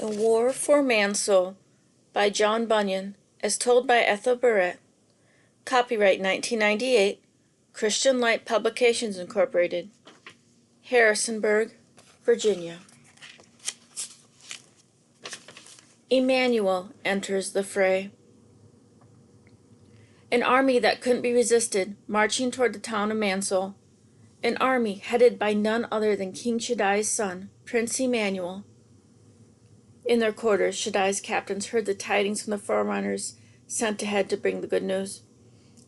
The War for Mansoul by John Bunyan, as told by Ethel Barrett. Copyright 1998, Christian Light Publications Incorporated, Harrisonburg, Virginia. Emmanuel enters the fray. An army that couldn't be resisted, marching toward the town of Mansoul. An army headed by none other than King Shaddai's son, Prince Emmanuel. In their quarters, Shaddai's captains heard the tidings from the forerunners sent ahead to bring the good news.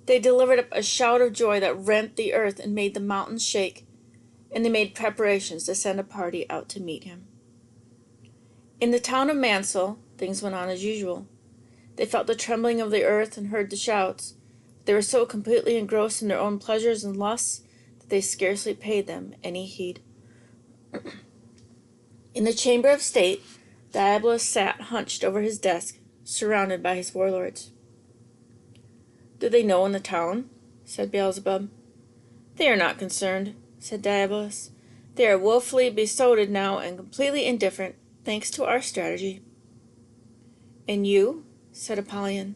They delivered up a shout of joy that rent the earth and made the mountains shake, and they made preparations to send a party out to meet him. In the town of Mansoul, things went on as usual. They felt the trembling of the earth and heard the shouts. They were so completely engrossed in their own pleasures and lusts that they scarcely paid them any heed. In the chamber of state, Diabolus sat hunched over his desk, surrounded by his warlords. "Do they know in the town?" said Beelzebub. "They are not concerned," said Diabolus. "They are woefully besotted now and completely indifferent, thanks to our strategy." "And you?" said Apollyon.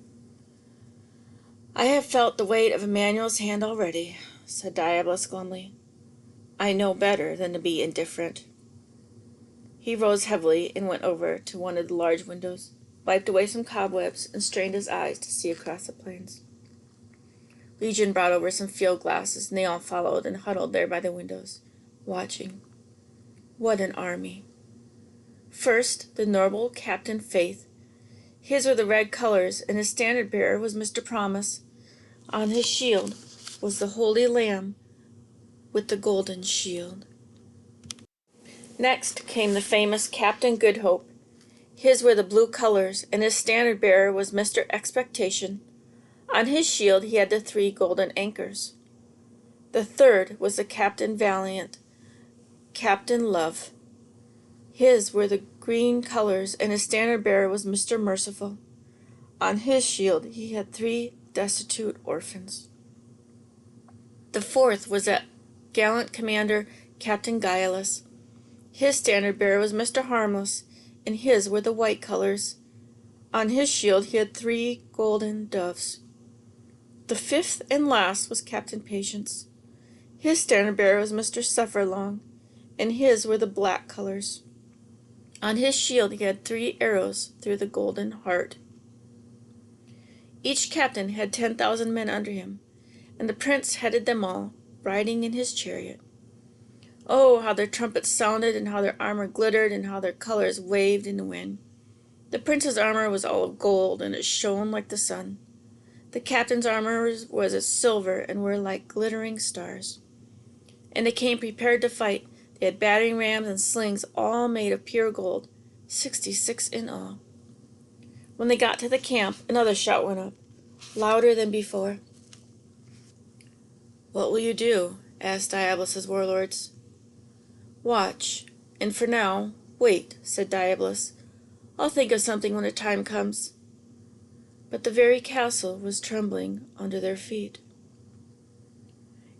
"I have felt the weight of Emmanuel's hand already," said Diabolus glumly. "I know better than to be indifferent." He rose heavily and went over to one of the large windows, wiped away some cobwebs, and strained his eyes to see across the plains. Legion brought over some field glasses, and they all followed and huddled there by the windows, watching. What an army! First, the noble Captain Faith. His were the red colors, and his standard-bearer was Mr. Promise. On his shield was the Holy Lamb with the golden shield. Next came the famous Captain Goodhope. His were the blue colors, and his standard-bearer was Mr. Expectation. On his shield he had the 3 golden anchors. The third was the Captain Valiant, Captain Love. His were the green colors, and his standard-bearer was Mr. Merciful. On his shield he had 3 destitute orphans. The fourth was that gallant commander, Captain Guileless. His standard-bearer was Mr. Harmless, and his were the white colors. On his shield he had 3 golden doves. The fifth and last was Captain Patience. His standard-bearer was Mr. Sufferlong, and his were the black colors. On his shield he had 3 arrows through the golden heart. Each captain had 10,000 men under him, and the prince headed them all, riding in his chariot. Oh, how their trumpets sounded, and how their armor glittered, and how their colors waved in the wind. The prince's armor was all of gold, and it shone like the sun. The captain's armor was of silver, and were like glittering stars. And they came prepared to fight. They had battering rams and slings, all made of pure gold, 66 in all. When they got to the camp, another shout went up, louder than before. "What will you do?" asked Diabolus's warlords. "Watch, and for now, wait," said Diabolus. "I'll think of something when the time comes." But the very castle was trembling under their feet.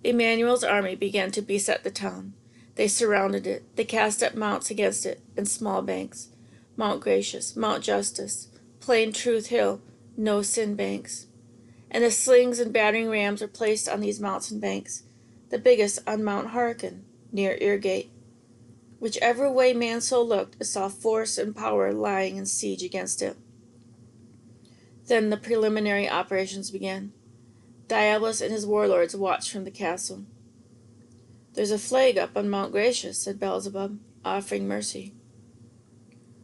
Emmanuel's army began to beset the town. They surrounded it. They cast up mounts against it, and small banks. Mount Gracious, Mount Justice, Plain Truth Hill, No Sin banks. And the slings and battering rams were placed on these mounts and banks, the biggest on Mount Hurricane, near Eargate. Whichever way Mansoul looked, it saw force and power lying in siege against it. Then the preliminary operations began. Diabolus and his warlords watched from the castle. "There's a flag up on Mount Gracious," said Beelzebub, offering mercy.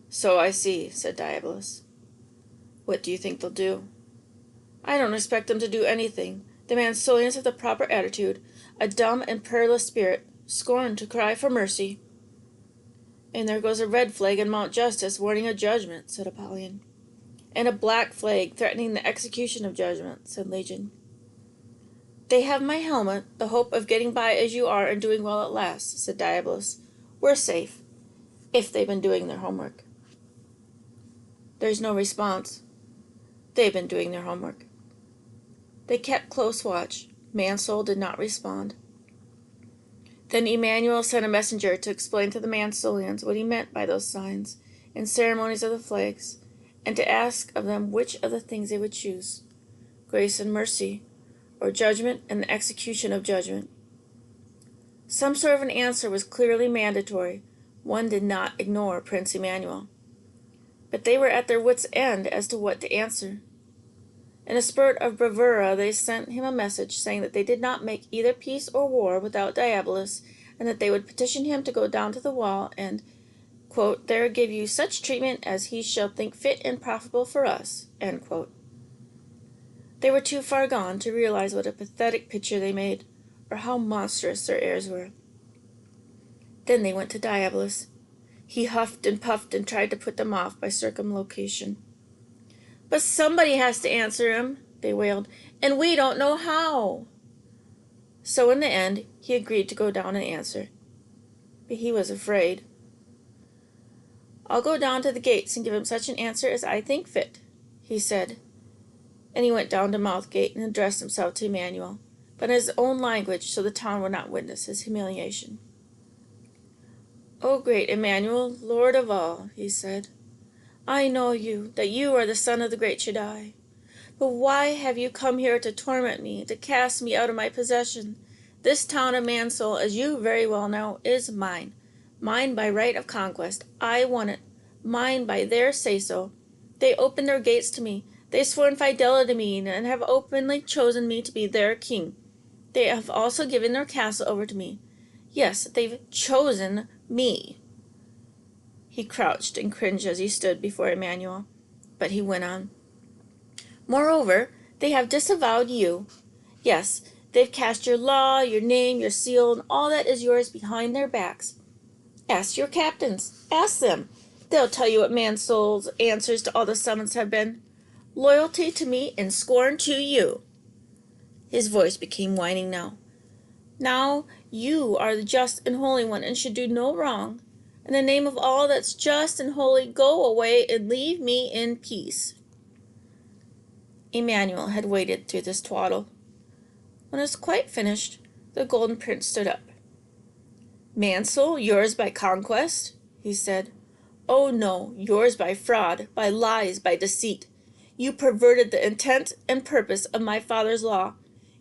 "So I see," said Diabolus. "What do you think they'll do?" "I don't expect them to do anything. The Mansoulians have the proper attitude, a dumb and prayerless spirit, scorn to cry for mercy." "And there goes a red flag on Mount Justice warning of judgment," said Apollyon. "And a black flag threatening the execution of judgment," said Legion. "They have my helmet, the hope of getting by as you are and doing well at last," said Diabolus. "We're safe, if they've been doing their homework." There's no response. They've been doing their homework. They kept close watch. Mansoul did not respond. Then Emmanuel sent a messenger to explain to the Mansoulians what he meant by those signs, and ceremonies of the flags, and to ask of them which of the things they would choose, grace and mercy, or judgment and the execution of judgment. Some sort of an answer was clearly mandatory. One did not ignore Prince Emmanuel. But they were at their wits' end as to what to answer. In a spurt of bravura, they sent him a message saying that they did not make either peace or war without Diabolus, and that they would petition him to go down to the wall and, quote, there give you such treatment as he shall think fit and profitable for us, end quote. They were too far gone to realize what a pathetic picture they made, or how monstrous their airs were. Then they went to Diabolus. He huffed and puffed and tried to put them off by circumlocution. But somebody has to answer him, they wailed, and we don't know how. So in the end, he agreed to go down and answer. But he was afraid. I'll go down to the gates and give him such an answer as I think fit, he said. And he went down to Mouthgate and addressed himself to Emmanuel, but in his own language, so the town would not witness his humiliation. O great Emmanuel, Lord of all, he said, I know you, that you are the son of the great Shaddai. But why have you come here to torment me, to cast me out of my possession? This town of Mansoul, as you very well know, is mine. Mine by right of conquest. I won it. Mine by their say-so. They opened their gates to me. They sworn fidelity to me and have openly chosen me to be their king. They have also given their castle over to me. Yes, they've chosen me. He crouched and cringed as he stood before Emmanuel, but he went on. Moreover, they have disavowed you. Yes, they've cast your law, your name, your seal, and all that is yours behind their backs. Ask your captains. Ask them. They'll tell you what Mansoul's answers to all the summons have been. Loyalty to me and scorn to you. His voice became whining now. Now you are the just and holy one and should do no wrong. In the name of all that's just and holy, go away and leave me in peace. Emmanuel had waited through this twaddle. When it was quite finished, the Golden Prince stood up. Mansoul, yours by conquest, he said. Oh no, yours by fraud, by lies, by deceit. You perverted the intent and purpose of my father's law.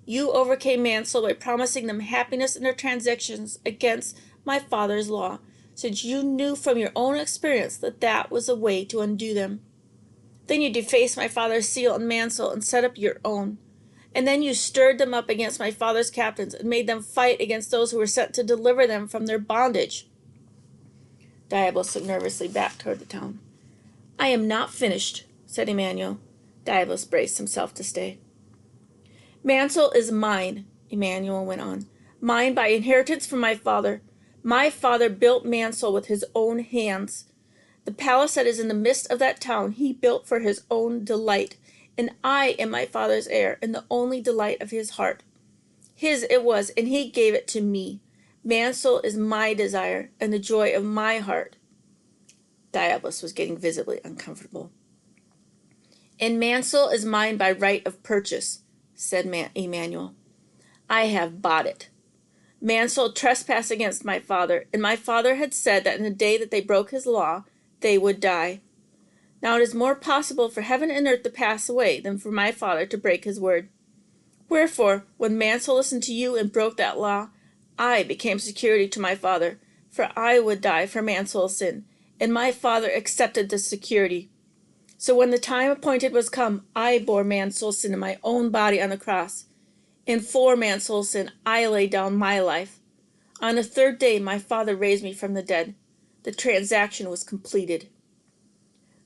You overcame Mansoul by promising them happiness in their transactions against my father's law, since you knew from your own experience that that was the way to undo them. Then you defaced my father's seal in Mansoul and set up your own. And then you stirred them up against my father's captains and made them fight against those who were sent to deliver them from their bondage. Diabolus looked nervously back toward the town. I am not finished, said Emmanuel. Diabolus braced himself to stay. Mansoul is mine, Emmanuel went on. Mine by inheritance from my father. My father built Mansoul with his own hands. The palace that is in the midst of that town he built for his own delight, and I am my father's heir and the only delight of his heart. His it was, and he gave it to me. Mansoul is my desire and the joy of my heart. Diabolus was getting visibly uncomfortable. And Mansoul is mine by right of purchase, said Emmanuel. I have bought it. Mansoul trespassed against my father, and my father had said that in the day that they broke his law, they would die. Now it is more possible for heaven and earth to pass away than for my father to break his word. Wherefore, when Mansoul listened to you and broke that law, I became security to my father, for I would die for Mansoul's sin, and my father accepted the security. So when the time appointed was come, I bore Mansoul's sin in my own body on the cross. And for Mansoul's sin, I laid down my life. On the third day, my father raised me from the dead. The transaction was completed.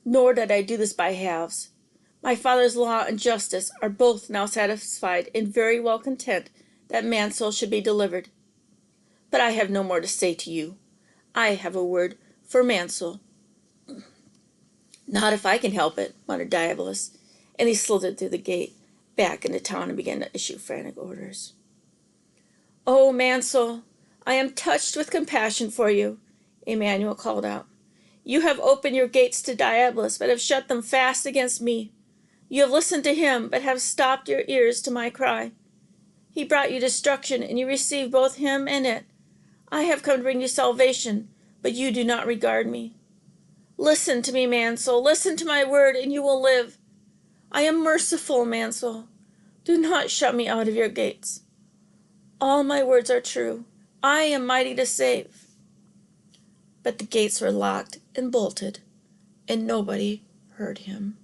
Nor did I do this by halves. My father's law and justice are both now satisfied and very well content that Mansoul should be delivered. But I have no more to say to you. I have a word for Mansoul. Not if I can help it, muttered Diabolus, and he slithered through the gate, back into town and began to issue frantic orders. Oh, Mansoul, I am touched with compassion for you, Emmanuel called out. You have opened your gates to Diabolus, but have shut them fast against me. You have listened to him, but have stopped your ears to my cry. He brought you destruction, and you received both him and it. I have come to bring you salvation, but you do not regard me. Listen to me, Mansoul. Listen to my word, and you will live. I am merciful, Mansoul. Do not shut me out of your gates. All my words are true. I am mighty to save. But the gates were locked and bolted, and nobody heard him.